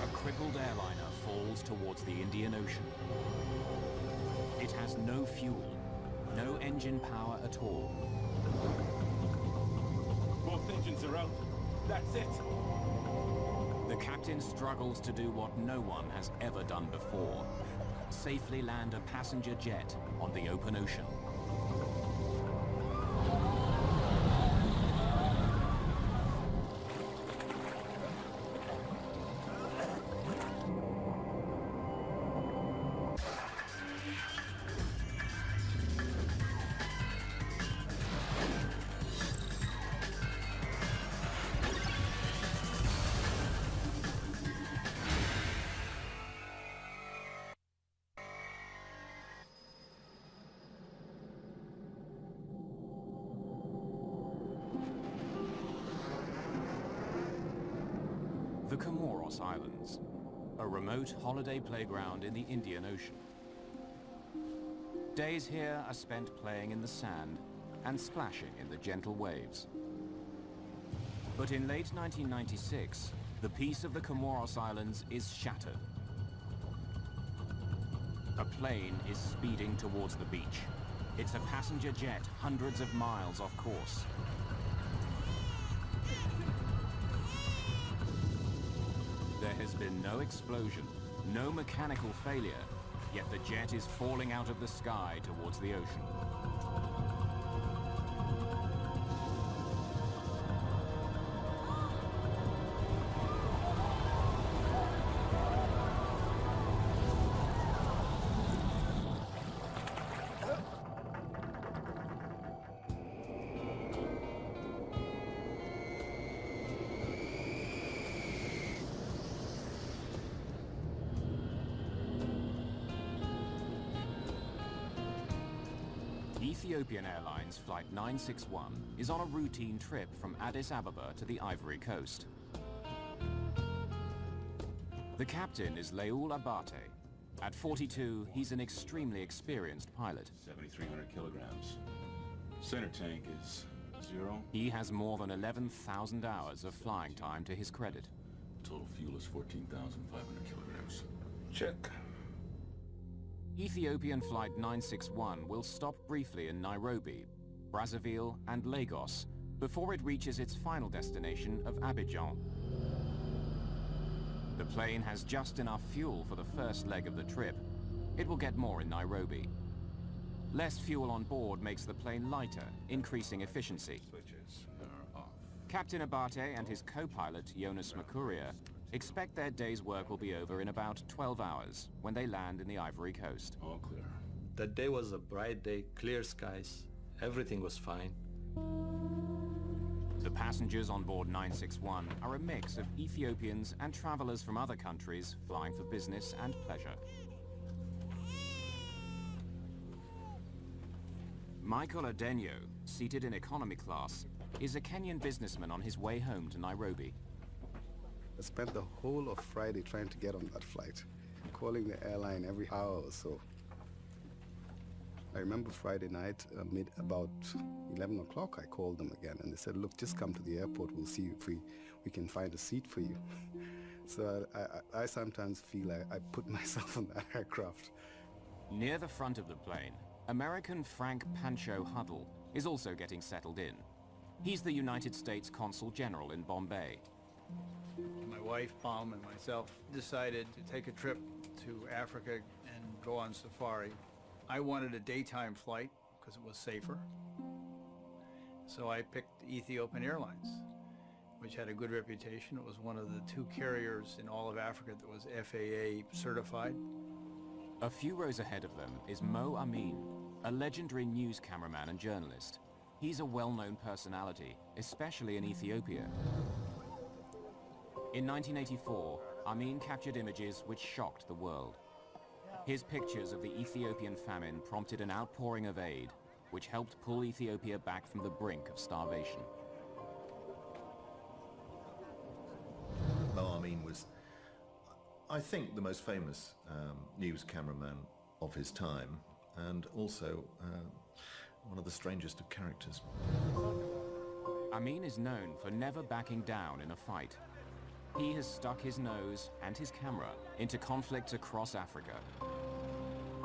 A crippled airliner falls towards the Indian Ocean. It has no fuel, no engine power at all. Both engines are out. That's it. The captain struggles to do what no one has ever done before. Safely land a passenger jet on the open ocean. The Comoros Islands, a remote holiday playground in the Indian Ocean. Days here are spent playing in the sand and splashing in the gentle waves. But in late 1996, the peace of the Comoros Islands is shattered. A plane is speeding towards the beach. It's a passenger jet hundreds of miles off course. There has been no explosion, no mechanical failure, yet the jet is falling out of the sky towards the ocean. Ethiopian Airlines Flight 961 is on a routine trip from Addis Ababa to the Ivory Coast. The captain is Leoul Abate. At 42, he's an extremely experienced pilot. 7,300 kilograms. Center tank is 0. He has more than 11,000 hours of flying time to his credit. Total fuel is 14,500 kilograms. Check. Ethiopian Flight 961 will stop briefly in Nairobi, Brazzaville and Lagos before it reaches its final destination of Abidjan. The plane has just enough fuel for the first leg of the trip. It will get more in Nairobi. Less fuel on board makes the plane lighter, increasing efficiency. Switches are off. Captain Abate and his co-pilot, Jonas Makuria, expect their day's work will be over in about 12 hours when they land in the Ivory Coast. All clear. That day was a bright day, clear skies. Everything was fine. The passengers on board 961 are a mix of Ethiopians and travelers from other countries flying for business and pleasure. Michael Adenyo, seated in economy class, is a Kenyan businessman on his way home to Nairobi. I spent the whole of Friday trying to get on that flight, calling the airline every hour or so. I remember Friday night, about 11 o'clock, I called them again, and they said, look, just come to the airport, we'll see if we can find a seat for you. So I sometimes feel I put myself on that aircraft. Near the front of the plane, American Frank Pancho Huddle is also getting settled in. He's the United States Consul General in Bombay. My wife, Palm, and myself decided to take a trip to Africa and go on safari. I wanted a daytime flight because it was safer. So I picked Ethiopian Airlines, which had a good reputation. It was one of the 2 carriers in all of Africa that was FAA certified. A few rows ahead of them is Mo Amin, a legendary news cameraman and journalist. He's a well-known personality, especially in Ethiopia. In 1984, Amin captured images which shocked the world. His pictures of the Ethiopian famine prompted an outpouring of aid, which helped pull Ethiopia back from the brink of starvation. Mo Amin was, I think, the most famous news cameraman of his time, and also one of the strangest of characters. Amin is known for never backing down in a fight. He has stuck his nose and his camera into conflicts across Africa.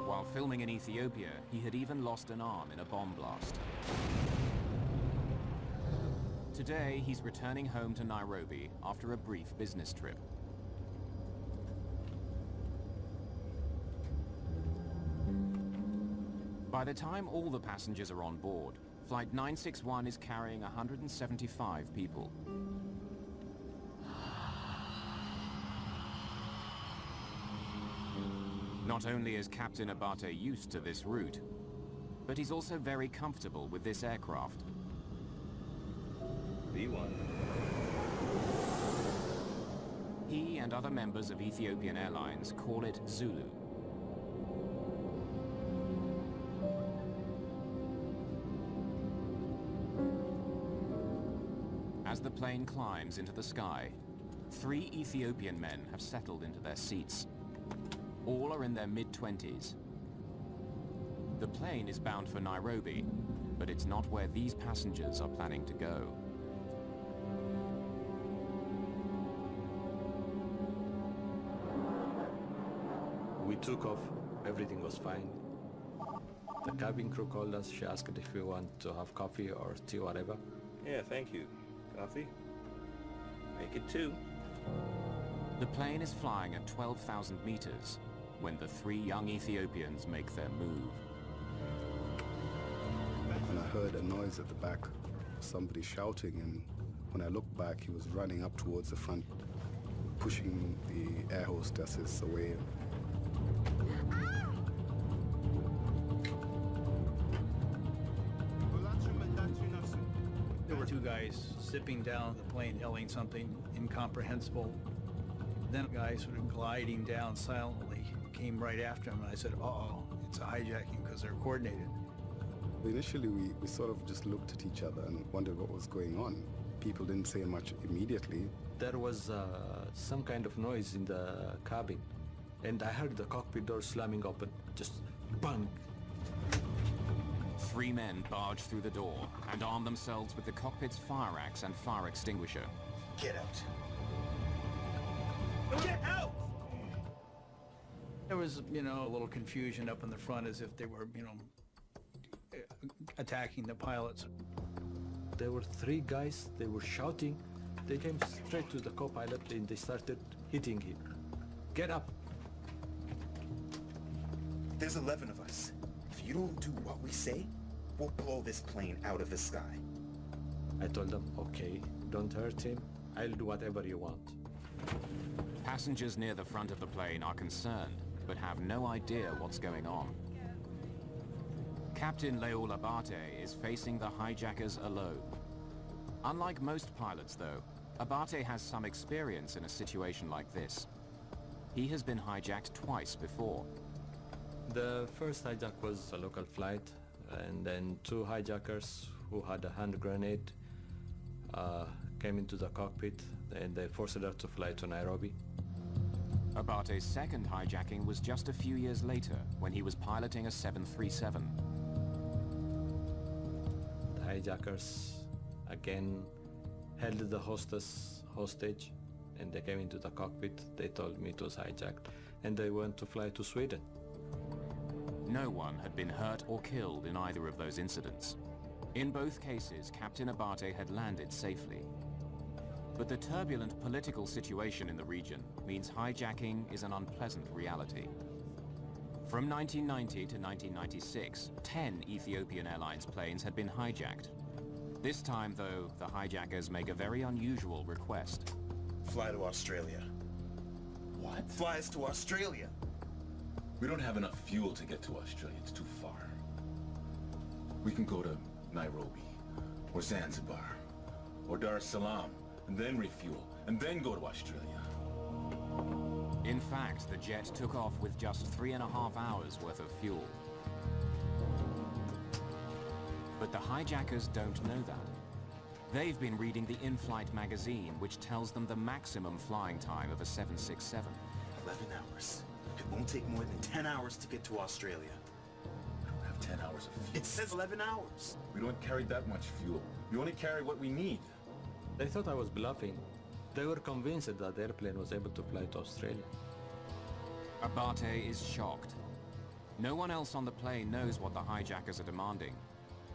While filming in Ethiopia, he had even lost an arm in a bomb blast. Today, he's returning home to Nairobi after a brief business trip. By the time all the passengers are on board, Flight 961 is carrying 175 people. Not only is Captain Abate used to this route, but he's also very comfortable with this aircraft. B1. He and other members of Ethiopian Airlines call it Zulu. As the plane climbs into the sky, 3 Ethiopian men have settled into their seats. All are in their mid-20s. The plane is bound for Nairobi, but it's not where these passengers are planning to go. We took off, everything was fine. The cabin crew called us, she asked if we want to have coffee or tea, whatever. Yeah, thank you. Coffee? Make it 2. The plane is flying at 12,000 meters when the 3 young Ethiopians make their move. And I heard a noise at the back, somebody shouting, and when I looked back, he was running up towards the front, pushing the air hostesses away. There were 2 guys zipping down the plane, yelling something incomprehensible. Then a guy sort of gliding down silently came right after him, and I said, uh-oh, it's a hijacking, because they're coordinated. Initially, we sort of just looked at each other and wondered what was going on. People didn't say much immediately. There was some kind of noise in the cabin, and I heard the cockpit door slamming open, just bang. 3 men barge through the door and arm themselves with the cockpit's fire axe and fire extinguisher. Get out. Get out! There was, a little confusion up in the front as if they were, attacking the pilots. There were 3 guys, they were shouting. They came straight to the co-pilot and they started hitting him. Get up. There's 11 of us. If you don't do what we say, we'll blow this plane out of the sky. I told them, okay, don't hurt him. I'll do whatever you want. Passengers near the front of the plane are concerned, but have no idea what's going on. Captain Leol Abate is facing the hijackers alone. Unlike most pilots, though, Abate has some experience in a situation like this. He has been hijacked twice before. The first hijack was a local flight, and then 2 hijackers who had a hand grenade came into the cockpit, and they forced her to fly to Nairobi. Abate's second hijacking was just a few years later, when he was piloting a 737. The hijackers again held the hostess hostage, and they came into the cockpit. They told me it was hijacked, and they went to fly to Sweden. No one had been hurt or killed in either of those incidents. In both cases, Captain Abate had landed safely. But the turbulent political situation in the region means hijacking is an unpleasant reality. From 1990 to 1996, 10 Ethiopian Airlines planes had been hijacked. This time, though, the hijackers make a very unusual request. Fly to Australia. What? Fly us to Australia. We don't have enough fuel to get to Australia. It's too far. We can go to Nairobi, or Zanzibar, or Dar es Salaam, and then refuel, and then go to Australia. In fact, the jet took off with just 3.5 hours worth of fuel. But the hijackers don't know that. They've been reading the in-flight magazine, which tells them the maximum flying time of a 767. 11 hours. It won't take more than 10 hours to get to Australia. We don't have 10 hours of fuel. It says 11 hours. We don't carry that much fuel. We only carry what we need. They thought I was bluffing. They were convinced that the airplane was able to fly to Australia. Abate is shocked. No one else on the plane knows what the hijackers are demanding.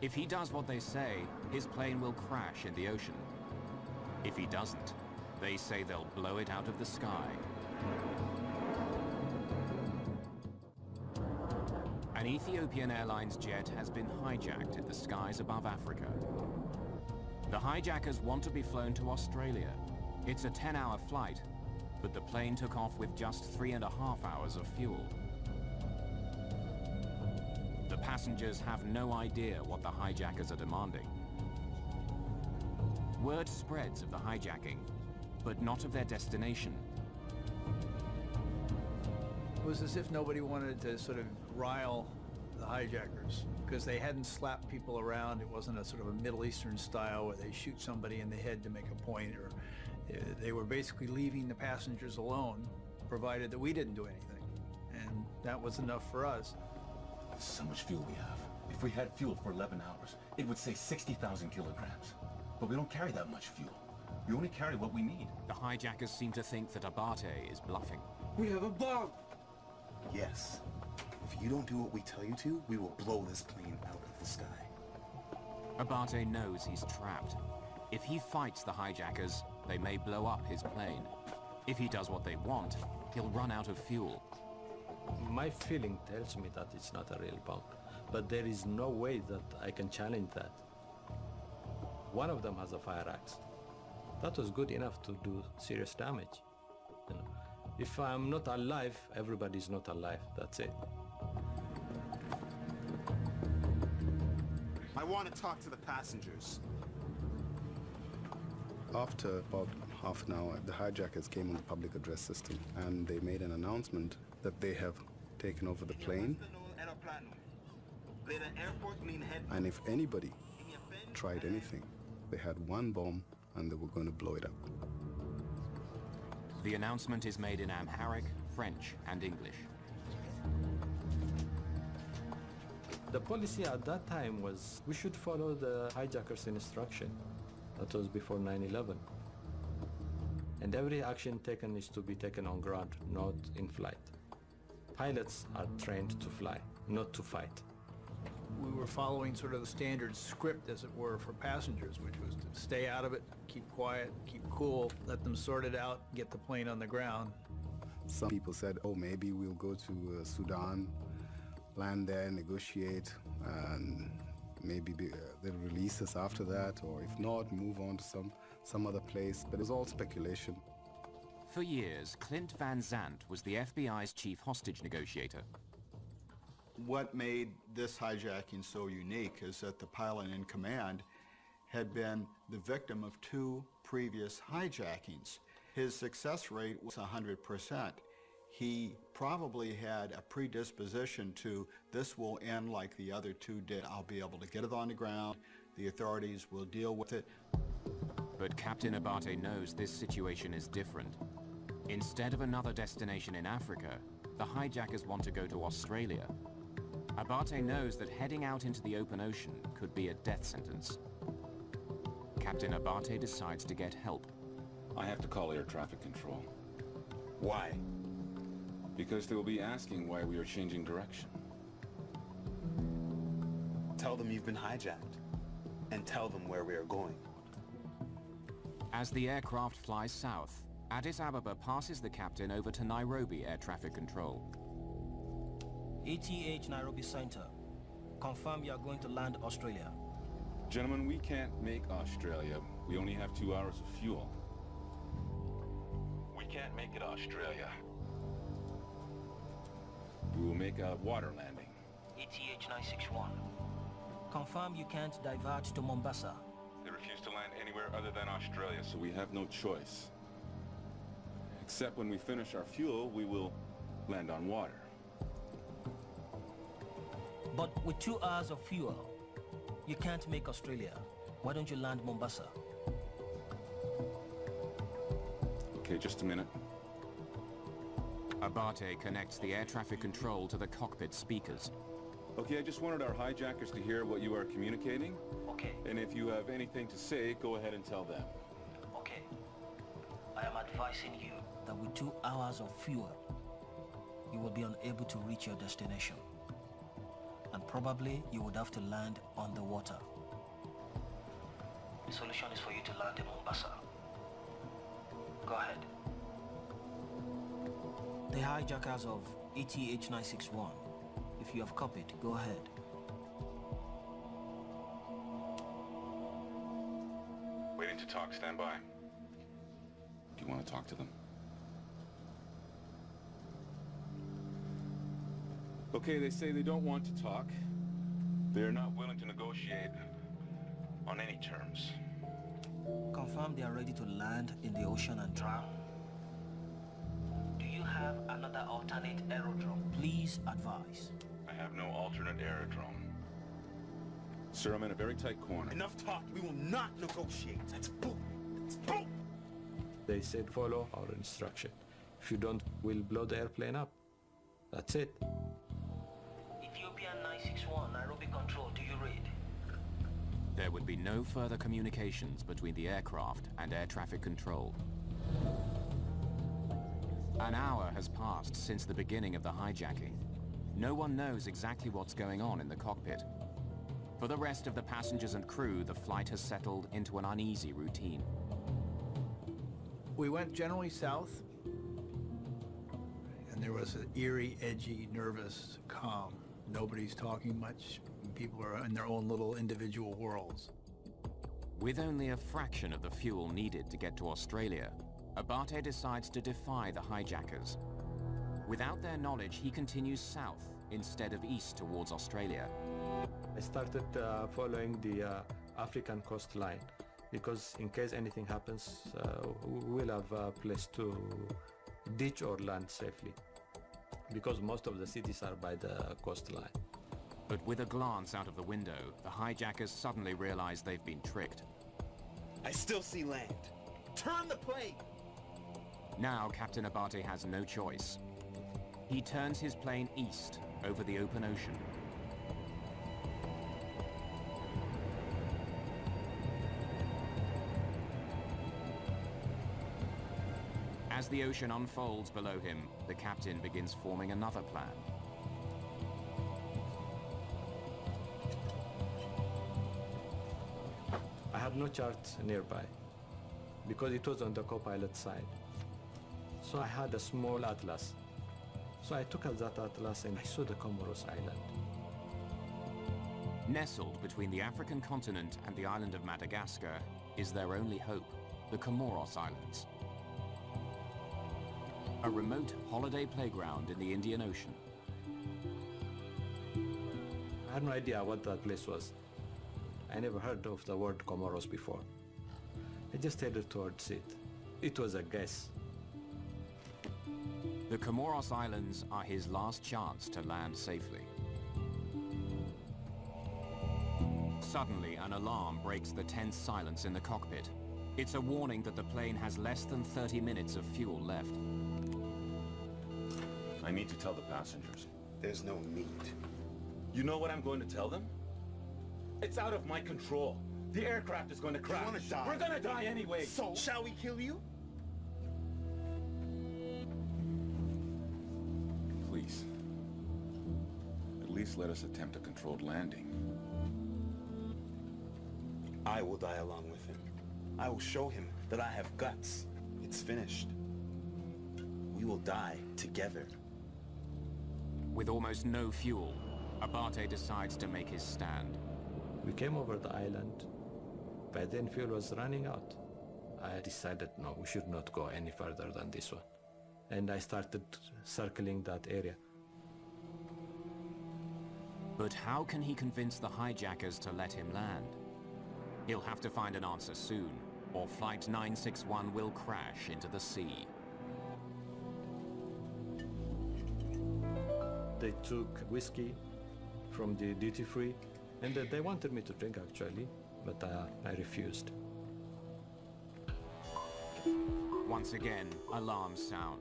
If he does what they say, his plane will crash in the ocean. If he doesn't, they say they'll blow it out of the sky. An Ethiopian Airlines jet has been hijacked in the skies above Africa. The hijackers want to be flown to Australia. It's a 10-hour flight, but the plane took off with just 3.5 hours of fuel. The passengers have no idea what the hijackers are demanding. Word spreads of the hijacking, but not of their destination. It was as if nobody wanted to sort of rile the hijackers because they hadn't slapped people around. It wasn't a sort of a Middle Eastern style where they shoot somebody in the head to make a point, or they were basically leaving the passengers alone, provided that we didn't do anything. And that was enough for us. There's so much fuel we have. If we had fuel for 11 hours, it would say 60,000 kilograms. But we don't carry that much fuel. We only carry what we need. The hijackers seem to think that Abate is bluffing. We have a bomb! Yes. If you don't do what we tell you to, we will blow this plane out of the sky. Abate knows he's trapped. If he fights the hijackers, they may blow up his plane. If he does what they want, he'll run out of fuel. My feeling tells me that it's not a real bomb, but there is no way that I can challenge that. One of them has a fire axe. That was good enough to do serious damage. You know, if I'm not alive, everybody's not alive. That's it. I want to talk to the passengers. After about half an hour, the hijackers came on the public address system and they made an announcement that they have taken over the plane. And if anybody tried anything, they had one bomb and they were going to blow it up. The announcement is made in Amharic, French, and English. The policy at that time was we should follow the hijackers' instruction. That was before 9/11. And every action taken is to be taken on ground, not in flight. Pilots are trained to fly, not to fight. We were following sort of the standard script, as it were, for passengers, which was to stay out of it, keep quiet, keep cool, let them sort it out, get the plane on the ground. Some people said, oh, maybe we'll go to Sudan, land there, negotiate, and maybe they'll release us after that, or if not, move on to some other place. But it was all speculation. For years, Clint Van Zandt was the FBI's chief hostage negotiator. What made this hijacking so unique is that the pilot in command had been the victim of 2 previous hijackings. His success rate was 100%. He probably had a predisposition to, this will end like the other 2 did. I'll be able to get it on the ground. The authorities will deal with it. But Captain Abate knows this situation is different. Instead of another destination in Africa, the hijackers want to go to Australia. Abate knows that heading out into the open ocean could be a death sentence. Captain Abate decides to get help. I have to call air traffic control. Why? Because they will be asking why we are changing direction. Tell them you've been hijacked. And tell them where we are going. As the aircraft flies south, Addis Ababa passes the captain over to Nairobi Air Traffic Control. ETH Nairobi Center. Confirm you are going to land Australia. Gentlemen, we can't make Australia. We only have 2 hours of fuel. We can't make it Australia. We will make a water landing. ETH 961. Confirm you can't divert to Mombasa. They refuse to land anywhere other than Australia, so we have no choice. Except when we finish our fuel, we will land on water. But with 2 hours of fuel, you can't make Australia. Why don't you land Mombasa? Okay, just a minute. Abate connects the air traffic control to the cockpit speakers. Okay, I just wanted our hijackers to hear what you are communicating. Okay, And if you have anything to say, go ahead and tell them. okay. I am advising you that with 2 hours of fuel, you will be unable to reach your destination. And probably you would have to land on the water. The solution is for you to land in Mombasa. Go ahead. The hijackers of ETH-961. If you have copied, go ahead. Waiting to talk, stand by. Do you want to talk to them? Okay, they say they don't want to talk. They're not willing to negotiate on any terms. Confirm they are ready to land in the ocean and drown. Do you have another alternate aerodrome? Please advise. I have no alternate aerodrome. Sir, I'm in a very tight corner. Enough talk. We will not negotiate. That's bull. That's bull. They said follow our instruction. If you don't, we'll blow the airplane up. That's it. Ethiopian 961, Nairobi Control, do you read? There would be no further communications between the aircraft and air traffic control. An hour has passed since the beginning of the hijacking. No one knows exactly what's going on in the cockpit. For the rest of the passengers and crew, the flight has settled into an uneasy routine. We went generally south, and there was an eerie, edgy, nervous calm. Nobody's talking much. People are in their own little individual worlds. With only a fraction of the fuel needed to get to Australia, Abate decides to defy the hijackers. Without their knowledge, he continues south instead of east towards Australia. I started following the African coastline because in case anything happens, we'll have a place to ditch or land safely because most of the cities are by the coastline. But with a glance out of the window, the hijackers suddenly realize they've been tricked. I still see land. Turn the plane. Now Captain Abate has no choice. He turns his plane east over the open ocean. As the ocean unfolds below him, the captain begins forming another plan. I had no chart nearby because it was on the co-pilot side. So I had a small atlas. So I took out that atlas and I saw the Comoros Island. Nestled between the African continent and the island of Madagascar is their only hope, the Comoros Islands. A remote holiday playground in the Indian Ocean. I had no idea what that place was. I never heard of the word Comoros before. I just headed towards it. It was a guess. The Comoros Islands are his last chance to land safely. Suddenly, an alarm breaks the tense silence in the cockpit. It's a warning that the plane has less than 30 minutes of fuel left. I need to tell the passengers. There's no need. You know what I'm going to tell them? It's out of my control. The aircraft is going to crash. You wanna die? We're going to die anyway. So, shall we kill you? Please. At least let us attempt a controlled landing. I will die along with him. I will show him that I have guts. It's finished. We will die together. With almost no fuel, Abate decides to make his stand. We came over the island. By then fuel was running out. I decided no, we should not go any further than this one. And I started circling that area. But how can he convince the hijackers to let him land? He'll have to find an answer soon, or Flight 961 will crash into the sea. They took whiskey from the duty-free, and they wanted me to drink actually, but I refused. Once again, alarms sound.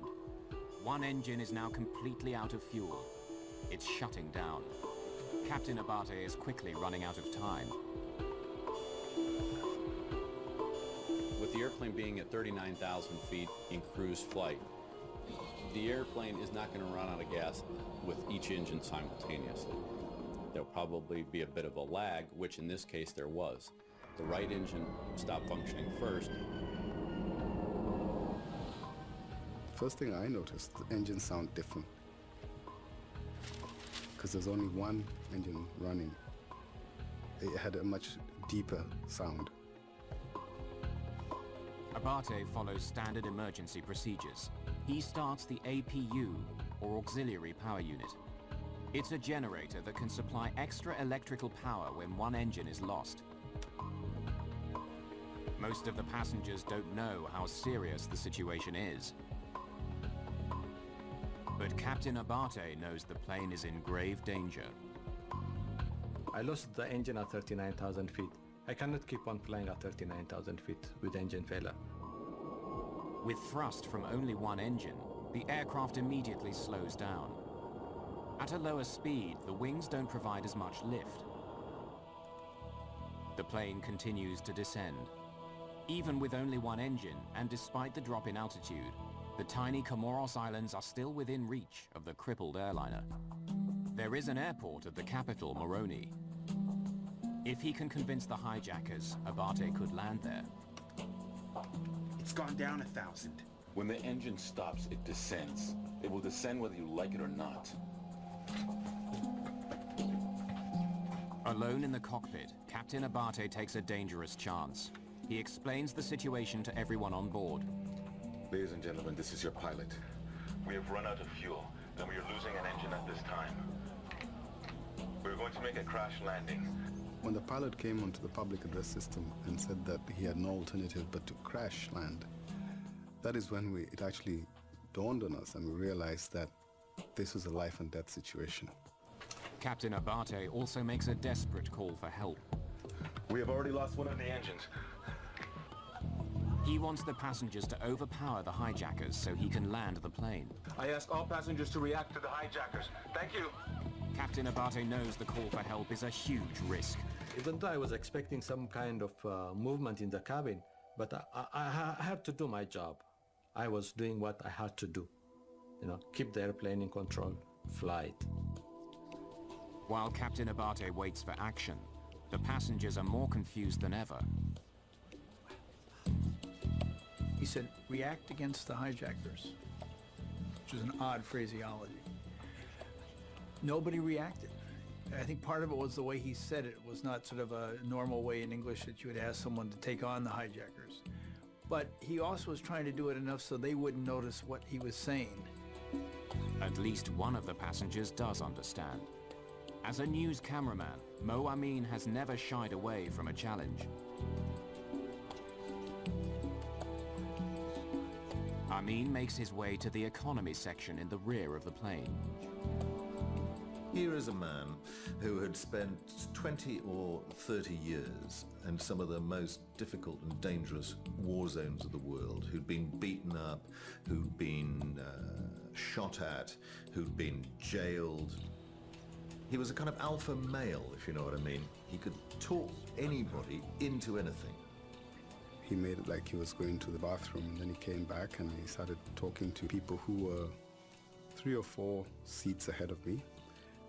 One engine is now completely out of fuel. It's shutting down. Captain Abate is quickly running out of time. With the airplane being at 39,000 feet in cruise flight, the airplane is not going to run out of gas with each engine simultaneously. There'll probably be a bit of a lag, which in this case there was. The right engine stopped functioning first. First thing I noticed, the engines sound different. Because there's only one engine running. It had a much deeper sound. Abate follows standard emergency procedures. He starts the APU, or Auxiliary Power Unit. It's a generator that can supply extra electrical power when one engine is lost. Most of the passengers don't know how serious the situation is. But Captain Abate knows the plane is in grave danger. I lost the engine at 39,000 feet. I cannot keep on flying at 39,000 feet with engine failure. With thrust from only one engine, the aircraft immediately slows down. At a lower speed, the wings don't provide as much lift. The plane continues to descend. Even with only one engine, and despite the drop in altitude, the tiny Comoros Islands are still within reach of the crippled airliner. There is an airport at the capital, Moroni. If he can convince the hijackers, Abate could land there. It's gone down 1,000. When the engine stops, it descends. It will descend whether you like it or not. Alone in the cockpit, Captain Abate takes a dangerous chance. He explains the situation to everyone on board. Ladies and gentlemen, this is your pilot. We have run out of fuel, and we are losing an engine at this time. We're going to make a crash landing. When the pilot came onto the public address system and said that he had no alternative but to crash land, that is when it actually dawned on us and we realized that this was a life and death situation. Captain Abate also makes a desperate call for help. We have already lost one of the engines. He wants the passengers to overpower the hijackers so he can land the plane. I ask all passengers to react to the hijackers. Thank you. Captain Abate knows the call for help is a huge risk. Even though I was expecting some kind of movement in the cabin, but I had to do my job. I was doing what I had to do. Keep the airplane in control, fly it. While Captain Abate waits for action, the passengers are more confused than ever. He said, react against the hijackers, which is an odd phraseology. Nobody reacted. I think part of it was the way he said it. It was not sort of a normal way in English that you would ask someone to take on the hijackers. But he also was trying to do it enough so they wouldn't notice what he was saying. At least one of the passengers does understand. As a news cameraman, Mo Amin has never shied away from a challenge. Amin makes his way to the economy section in the rear of the plane. Here is a man who had spent 20 or 30 years in some of the most difficult and dangerous war zones of the world, who'd been beaten up, who'd been shot at, who'd been jailed. He was a kind of alpha male, if you know what I mean. He could talk anybody into anything. He made it like he was going to the bathroom, and then he came back and he started talking to people who were 3 or 4 seats ahead of me.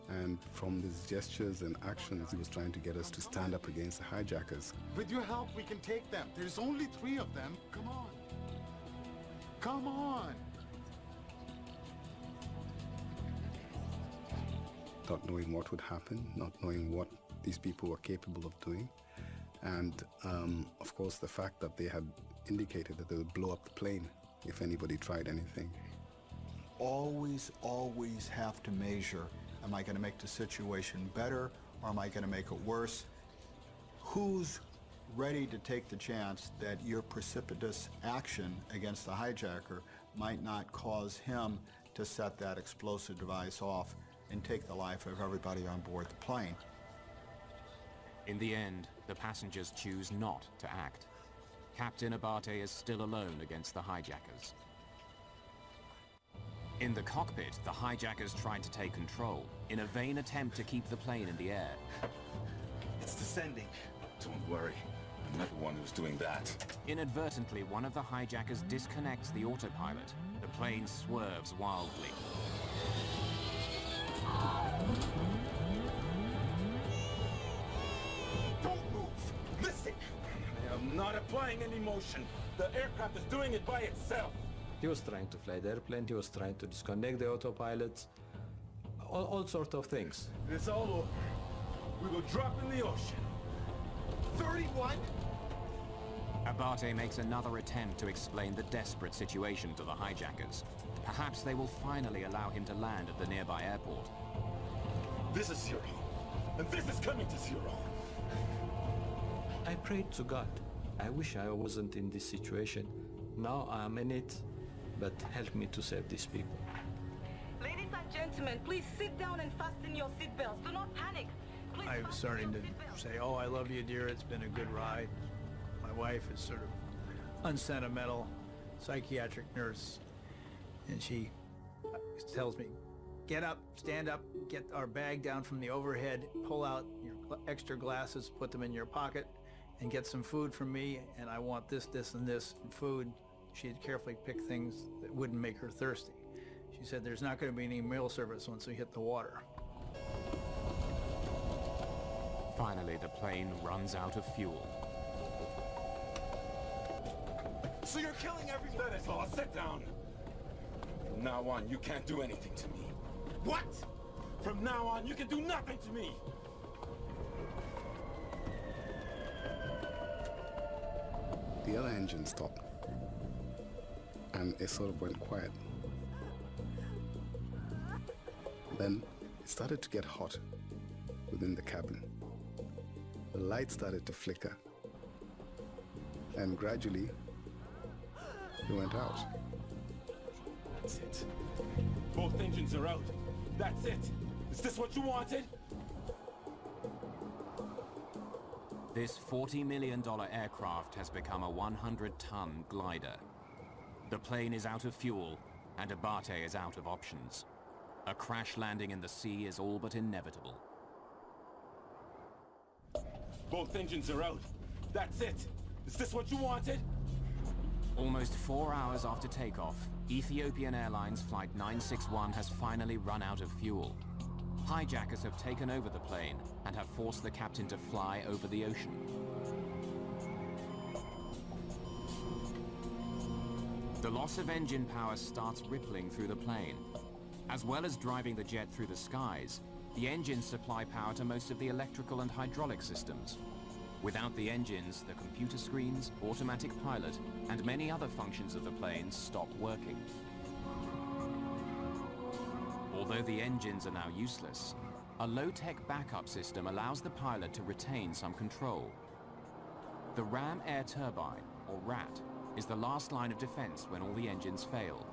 And from his gestures and actions, he was trying to get us to stand up against the hijackers. With your help, we can take them. There's only 3 of them. Come on. Come on. Not knowing what would happen, not knowing what these people were capable of doing. And of course, the fact that they had indicated that they would blow up the plane if anybody tried anything. Always, always have to measure, am I going to make the situation better or am I going to make it worse? Who's ready to take the chance that your precipitous action against the hijacker might not cause him to set that explosive device off and take the life of everybody on board the plane? In the end, the passengers choose not to act. Captain Abate is still alone against the hijackers. In the cockpit, the hijackers tried to take control in a vain attempt to keep the plane in the air. It's descending. Don't worry. I'm not the one who's doing that. Inadvertently, one of the hijackers disconnects the autopilot. The plane swerves wildly. Don't move! Listen! I am not applying any motion. The aircraft is doing it by itself. He was trying to fly the airplane, he was trying to disconnect the autopilot, all sorts of things. It's all over. We will drop in the ocean. 31? Abate makes another attempt to explain the desperate situation to the hijackers. Perhaps they will finally allow him to land at the nearby airport. This is zero. And this is coming to zero. I prayed to God. I wish I wasn't in this situation. Now I am in it, but help me to save these people. Ladies and gentlemen, please sit down and fasten your seatbelts. Do not panic. Please I'm fasten starting your to seatbelts. say, oh, I love you, dear. It's been a good ride. My wife is sort of unsentimental, psychiatric nurse, and she tells me, get up, stand up, get our bag down from the overhead, pull out your extra glasses, put them in your pocket, and get some food from me, and I want this, this, and this, and food. She had carefully picked things that wouldn't make her thirsty. She said there's not going to be any meal service once we hit the water. Finally, the plane runs out of fuel. So you're killing everyone? That is all. Sit down. From now on, you can't do anything to me. What? From now on, you can do nothing to me. The other engine stopped, and it sort of went quiet. Then it started to get hot within the cabin. The light started to flicker, and gradually it went out. That's it. Both engines are out. That's it. Is this what you wanted? This $40 million aircraft has become a 100-ton glider. The plane is out of fuel, and Abate is out of options. A crash landing in the sea is all but inevitable. Both engines are out. That's it. Is this what you wanted? Almost 4 hours after takeoff, Ethiopian Airlines Flight 961 has finally run out of fuel. Hijackers have taken over the plane and have forced the captain to fly over the ocean. The loss of engine power starts rippling through the plane. As well as driving the jet through the skies, the engines supply power to most of the electrical and hydraulic systems. Without the engines, the computer screens, automatic pilot, and many other functions of the plane stop working. Although the engines are now useless, a low-tech backup system allows the pilot to retain some control. The ram air turbine, or RAT, is the last line of defense when all the engines fail.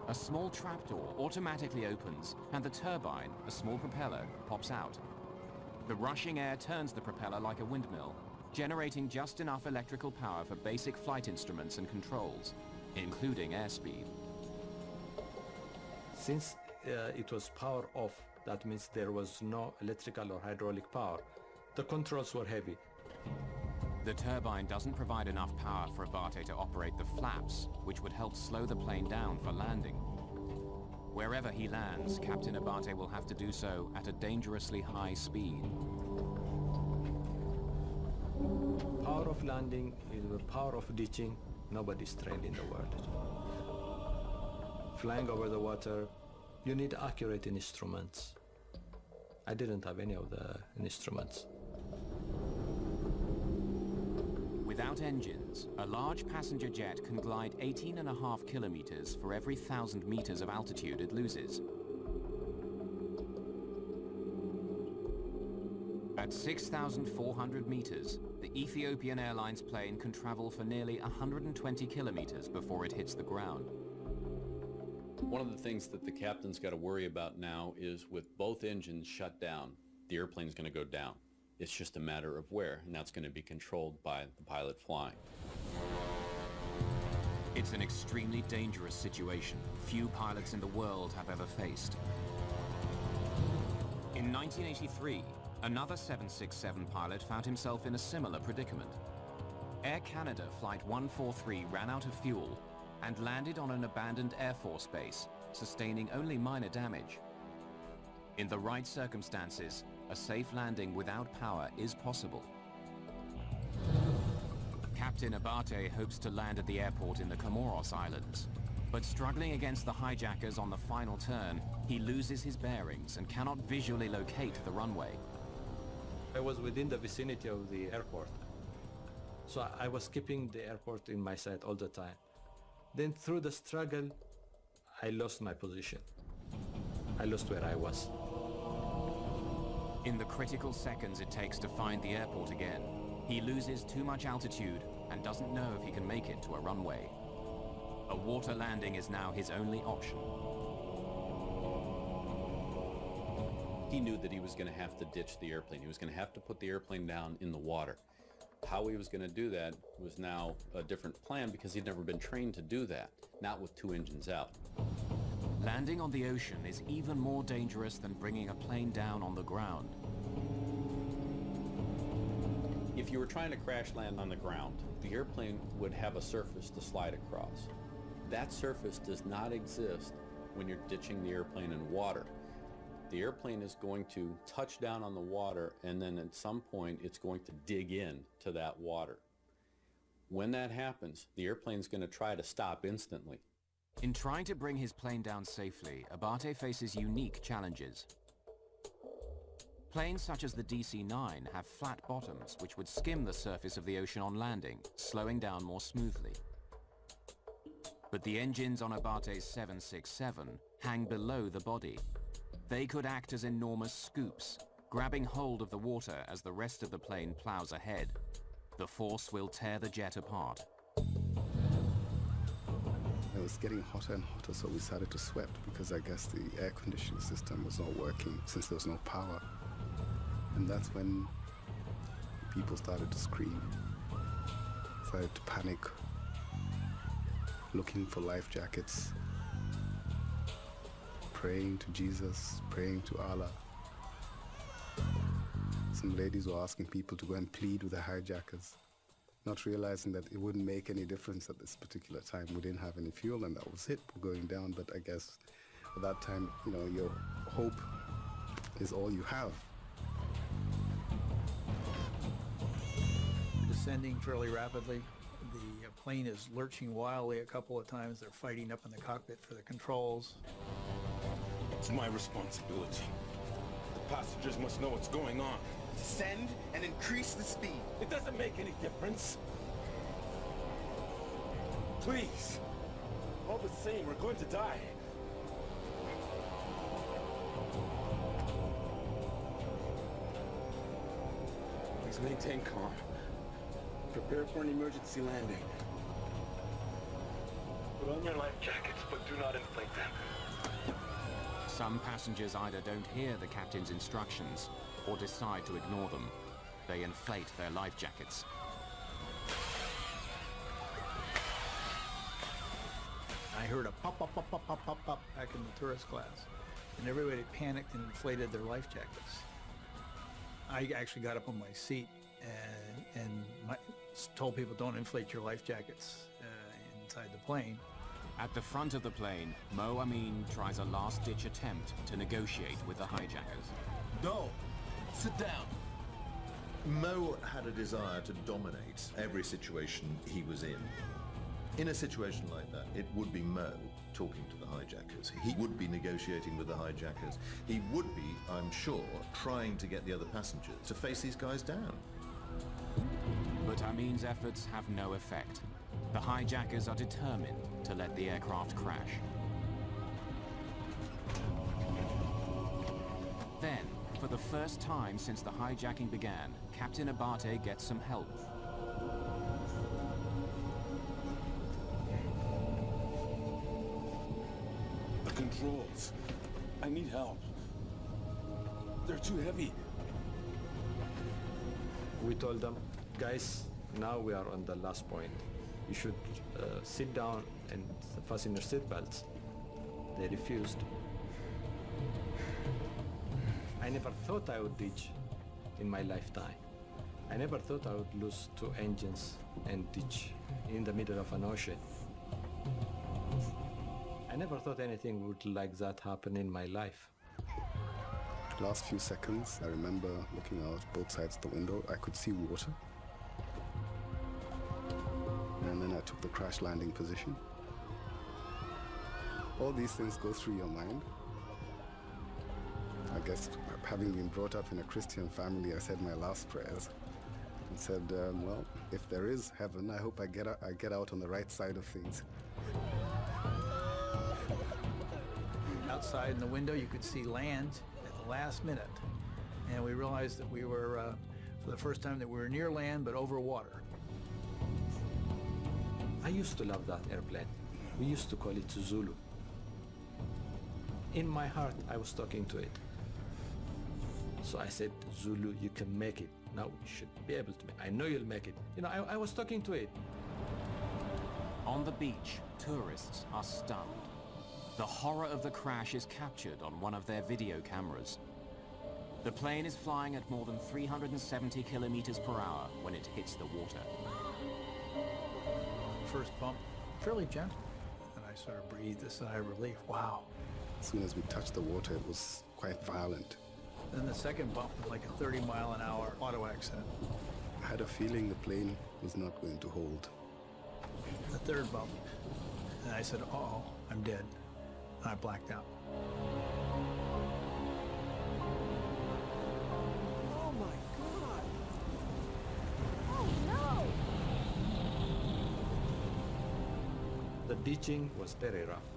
A small trapdoor automatically opens, and the turbine, a small propeller, pops out. The rushing air turns the propeller like a windmill, generating just enough electrical power for basic flight instruments and controls, including airspeed. Since it was power off, that means there was no electrical or hydraulic power. The controls were heavy. The turbine doesn't provide enough power for Abate to operate the flaps, which would help slow the plane down for landing. Wherever he lands, Captain Abate will have to do so at a dangerously high speed. Power of landing is the power of ditching. Nobody's trained in the world. Flying over the water, you need accurate instruments. I didn't have any of the instruments. Without engines, a large passenger jet can glide 18.5 kilometers for every 1,000 meters of altitude it loses. At 6,400 meters, the Ethiopian Airlines plane can travel for nearly 120 kilometers before it hits the ground. One of the things that the captain's got to worry about now is with both engines shut down, the airplane's going to go down. It's just a matter of where, and that's going to be controlled by the pilot flying. It's an extremely dangerous situation few pilots in the world have ever faced. In 1983, another 767 pilot found himself in a similar predicament. Air Canada Flight 143 ran out of fuel and landed on an abandoned Air Force base, sustaining only minor damage. In the right circumstances, a safe landing without power is possible. Captain Abate hopes to land at the airport in the Comoros Islands, but struggling against the hijackers on the final turn, he loses his bearings and cannot visually locate the runway. I was within the vicinity of the airport, so I was keeping the airport in my sight all the time. Then through the struggle, I lost my position. I lost where I was. In the critical seconds it takes to find the airport again, he loses too much altitude and doesn't know if he can make it to a runway. A water landing is now his only option. He knew that he was going to have to ditch the airplane. He was going to have to put the airplane down in the water. How he was going to do that was now a different plan because he'd never been trained to do that, not with two engines out. Landing on the ocean is even more dangerous than bringing a plane down on the ground. If you were trying to crash land on the ground, the airplane would have a surface to slide across. That surface does not exist when you're ditching the airplane in water. The airplane is going to touch down on the water, and then at some point it's going to dig in to that water. When that happens, the airplane's going to try to stop instantly. In trying to bring his plane down safely, Abate faces unique challenges. Planes such as the DC-9 have flat bottoms which would skim the surface of the ocean on landing, slowing down more smoothly. But the engines on Abate's 767 hang below the body. They could act as enormous scoops, grabbing hold of the water as the rest of the plane plows ahead. The force will tear the jet apart. It was getting hotter and hotter, so we started to sweat because I guess the air conditioning system was not working since there was no power. And that's when people started to scream, started to panic, looking for life jackets, praying to Jesus, praying to Allah. Some ladies were asking people to go and plead with the hijackers, not realizing that it wouldn't make any difference at this particular time. We didn't have any fuel and that was it, we're going down. But I guess at that time, you know, your hope is all you have. Descending fairly rapidly. The plane is lurching wildly a couple of times. They're fighting up in the cockpit for the controls. It's my responsibility. The passengers must know what's going on. Descend and increase the speed. It doesn't make any difference. Please. All the same, we're going to die. Please maintain calm. Prepare for an emergency landing. Put on your life jackets, but do not inflate them. Some passengers either don't hear the captain's instructions or decide to ignore them. They inflate their life jackets. I heard a pop, pop, pop, pop, pop, pop, pop back in the tourist class. And everybody panicked and inflated their life jackets. I actually got up on my seat and told people don't inflate your life jackets inside the plane. At the front of the plane, Mo Amin tries a last-ditch attempt to negotiate with the hijackers. No! Sit down! Mo had a desire to dominate every situation he was in. In a situation like that, it would be Mo talking to the hijackers. He would be negotiating with the hijackers. He would be, I'm sure, trying to get the other passengers to face these guys down. But Amin's efforts have no effect. The hijackers are determined to let the aircraft crash. Then, for the first time since the hijacking began, Captain Abate gets some help. The controls. I need help. They're too heavy. We told them, guys, now we are on the last point. you should sit down and fasten your seatbelts. They refused. I never thought I would ditch in my lifetime. I never thought I would lose 2 engines and ditch in the middle of an ocean. I never thought anything would like that happen in my life. Last few seconds, I remember looking out both sides of the window. I could see water. And then I took the crash landing position. All these things go through your mind. I guess having been brought up in a Christian family, I said my last prayers and said, well, if there is heaven, I hope I get out on the right side of things. Outside in the window, you could see land at the last minute. And we realized that we were, for the first time, that we were near land, but over water. I used to love that airplane. We used to call it Zulu. In my heart, I was talking to it. So I said, Zulu, you can make it. Now you should be able to make it. I know you'll make it. You know, I was talking to it. On the beach, tourists are stunned. The horror of the crash is captured on one of their video cameras. The plane is flying at more than 370 kilometers per hour when it hits the water. First bump, fairly gentle. And I sort of breathed a sigh of relief. Wow. As soon as we touched the water, it was quite violent. Then the second bump was like a 30-mile-an-hour auto accident. I had a feeling the plane was not going to hold. The third bump, and I said, uh-oh, I'm dead. And I blacked out. Oh my God! Oh no! The ditching was very rough.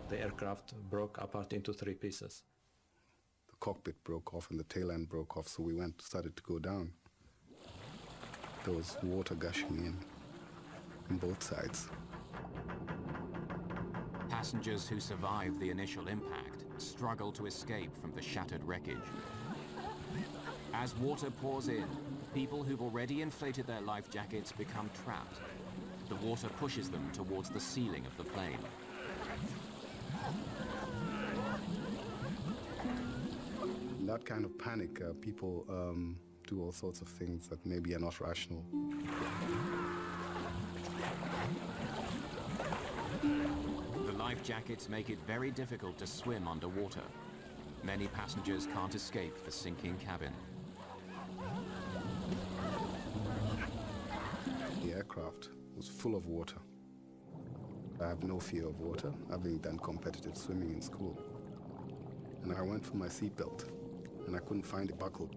The aircraft broke apart into 3 pieces. The cockpit broke off and the tail end broke off, so we started to go down. There was water gushing in on both sides. Passengers who survived the initial impact struggle to escape from the shattered wreckage. As water pours in, people who've already inflated their life jackets become trapped. The water pushes them towards the ceiling of the plane. In that kind of panic, people do all sorts of things that maybe are not rational. The life jackets make it very difficult to swim underwater. Many passengers can't escape the sinking cabin. The aircraft was full of water. I have no fear of water, having done competitive swimming in school. And I went for my seatbelt, and I couldn't find it buckled.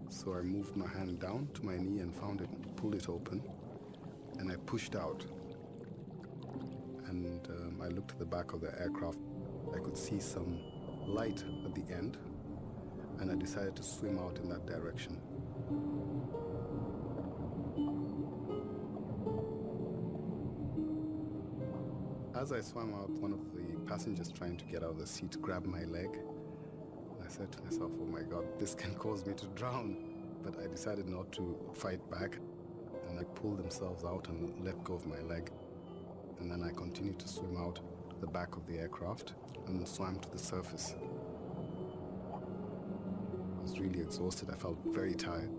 So I moved my hand down to my knee and found it, pulled it open, and I pushed out. And I looked at the back of the aircraft. I could see some light at the end, and I decided to swim out in that direction. As I swam out, one of the passengers trying to get out of the seat grabbed my leg. I said to myself, oh my God, this can cause me to drown. But I decided not to fight back, and they pulled themselves out and let go of my leg. And then I continued to swim out to the back of the aircraft and swam to the surface. I was really exhausted. I felt very tired.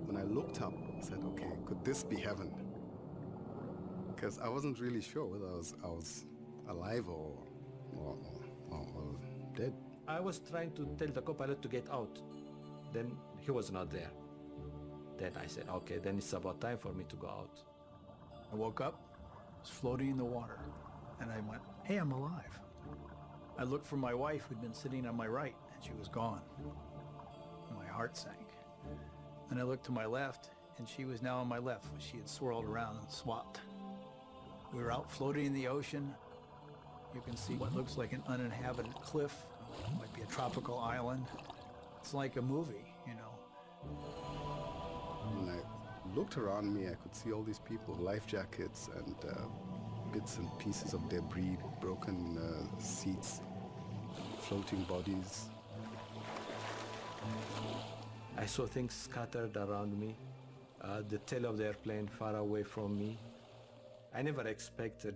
When I looked up, I said, okay, could this be heaven? Because I wasn't really sure whether I was alive or dead. I was trying to tell the co-pilot to get out. Then he was not there. Then I said, okay, then it's about time for me to go out. I woke up, was floating in the water, and I went, hey, I'm alive. I looked for my wife who'd been sitting on my right, and she was gone. My heart sank. Then I looked to my left, and she was now on my left, which she had swirled around and swapped. We were out floating in the ocean. You can see what looks like an uninhabited cliff. It might be a tropical island. It's like a movie, you know. When I looked around me, I could see all these people, life jackets and bits and pieces of debris, broken seats, floating bodies. I saw things scattered around me. the tail of the airplane far away from me. I never expected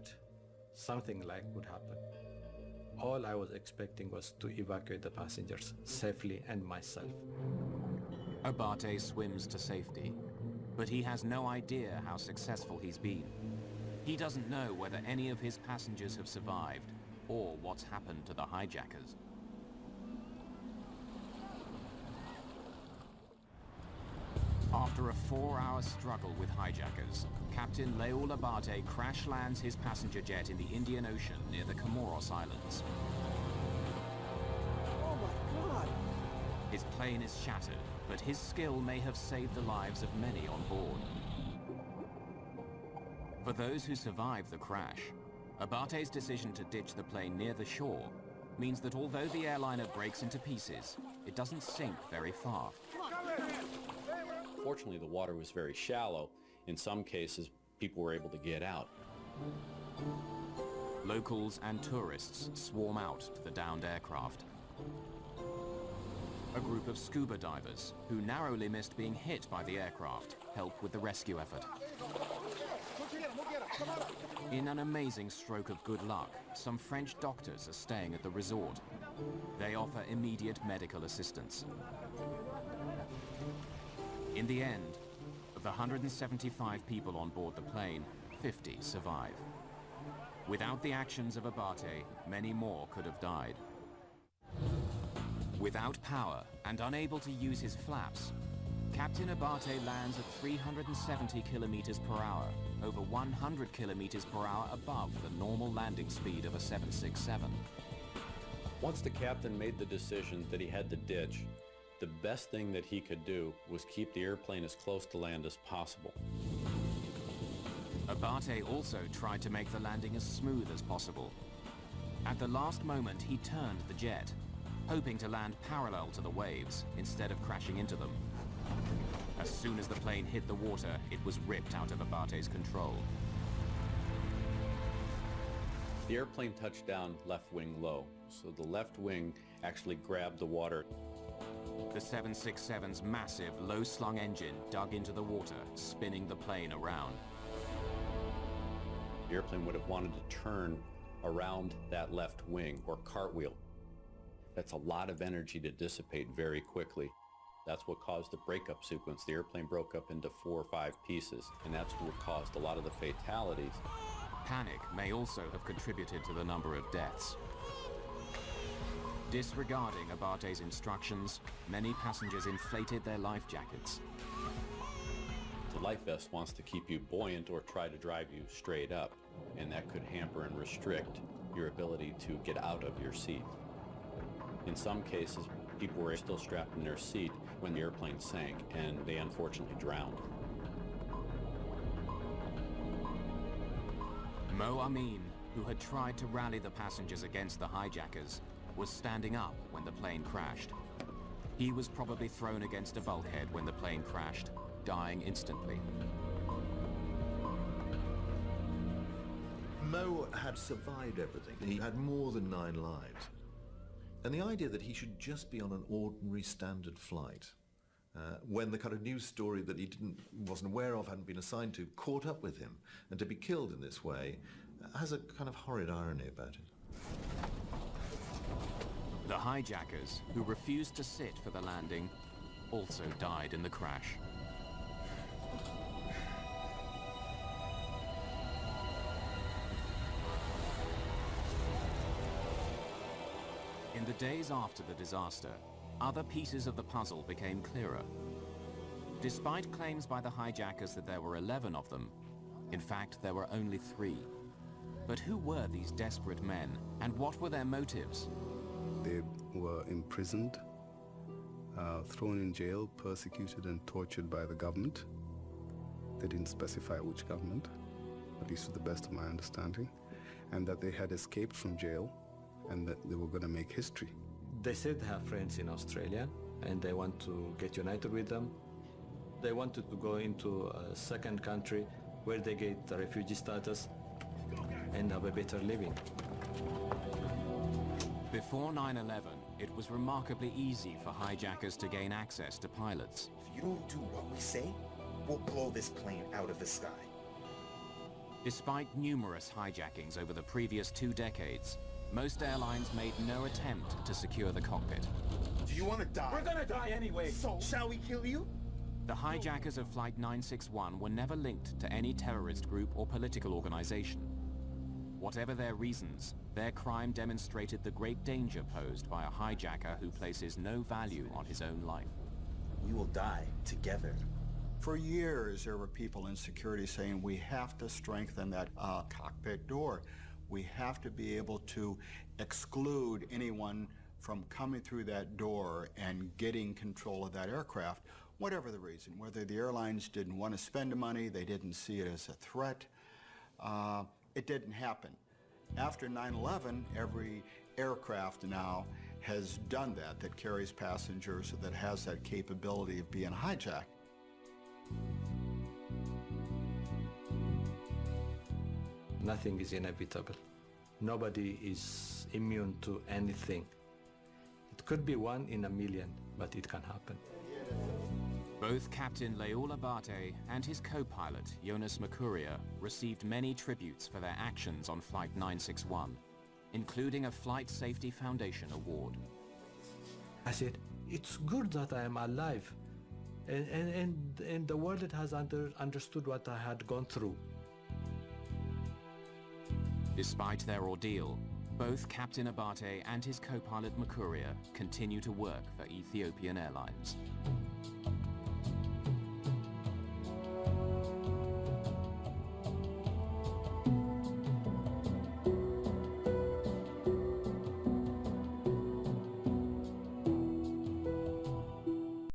something like would happen. All I was expecting was to evacuate the passengers safely and myself. Abate swims to safety, but he has no idea how successful he's been. He doesn't know whether any of his passengers have survived or what's happened to the hijackers. After a 4-hour struggle with hijackers, Captain Leul Abate crash lands his passenger jet in the Indian Ocean near the Comoros Islands. Oh my God! His plane is shattered, but his skill may have saved the lives of many on board. For those who survived the crash, Abate's decision to ditch the plane near the shore means that although the airliner breaks into pieces, it doesn't sink very far. Fortunately, the water was very shallow. In some cases, people were able to get out. Locals and tourists swarm out to the downed aircraft. A group of scuba divers, who narrowly missed being hit by the aircraft, help with the rescue effort. In an amazing stroke of good luck, some French doctors are staying at the resort. They offer immediate medical assistance. In the end, of the 175 people on board the plane, 50 survive. Without the actions of Abate, many more could have died. Without power and unable to use his flaps, Captain Abate lands at 370 kilometers per hour, over 100 kilometers per hour above the normal landing speed of a 767. Once the captain made the decision that he had to ditch, the best thing that he could do was keep the airplane as close to land as possible. Abate also tried to make the landing as smooth as possible. At the last moment, he turned the jet, hoping to land parallel to the waves instead of crashing into them. As soon as the plane hit the water, it was ripped out of Abate's control. The airplane touched down left wing low, so the left wing actually grabbed the water. The 767's massive, low-slung engine dug into the water, spinning the plane around. The airplane would have wanted to turn around that left wing or cartwheel. That's a lot of energy to dissipate very quickly. That's what caused the breakup sequence. The airplane broke up into 4 or 5 pieces, and that's what caused a lot of the fatalities. Panic may also have contributed to the number of deaths. Disregarding Abate's instructions, many passengers inflated their life jackets. The life vest wants to keep you buoyant or try to drive you straight up, and that could hamper and restrict your ability to get out of your seat. In some cases, people were still strapped in their seat when the airplane sank, and they unfortunately drowned. Mo Amin, who had tried to rally the passengers against the hijackers, was standing up when the plane crashed. He was probably thrown against a bulkhead when the plane crashed, dying instantly. Mo had survived everything. He had more than 9 lives. And the idea that he should just be on an ordinary standard flight, when the kind of news story that he wasn't aware of, hadn't been assigned to, caught up with him, and to be killed in this way has a kind of horrid irony about it. The hijackers, who refused to sit for the landing, also died in the crash. In the days after the disaster, other pieces of the puzzle became clearer. Despite claims by the hijackers that there were 11 of them, in fact there were only 3. But who were these desperate men, and what were their motives? They were imprisoned, thrown in jail, persecuted and tortured by the government. They didn't specify which government, at least to the best of my understanding, and that they had escaped from jail and that they were going to make history. They said they have friends in Australia and they want to get united with them. They wanted to go into a second country where they get the refugee status and have a better living. Before 9/11, it was remarkably easy for hijackers to gain access to pilots. If you don't do what we say, we'll blow this plane out of the sky. Despite numerous hijackings over the previous 2 decades, most airlines made no attempt to secure the cockpit. Do you want to die? We're gonna die anyway. So, shall we kill you? The hijackers of Flight 961 were never linked to any terrorist group or political organization. Whatever their reasons, their crime demonstrated the great danger posed by a hijacker who places no value on his own life. We will die together. For years, there were people in security saying we have to strengthen that cockpit door. We have to be able to exclude anyone from coming through that door and getting control of that aircraft, whatever the reason. Whether the airlines didn't want to spend the money, they didn't see it as a threat. It didn't happen. After 9/11, every aircraft now has done that carries passengers, that has that capability of being hijacked. Nothing is inevitable. Nobody is immune to anything. It could be 1 in a million, but it can happen. Both Captain Leul Abate and his co-pilot, Jonas Mercuria, received many tributes for their actions on Flight 961, including a Flight Safety Foundation award. I said, it's good that I am alive, and the world has understood what I had gone through. Despite their ordeal, both Captain Abate and his co-pilot Mercuria continue to work for Ethiopian Airlines.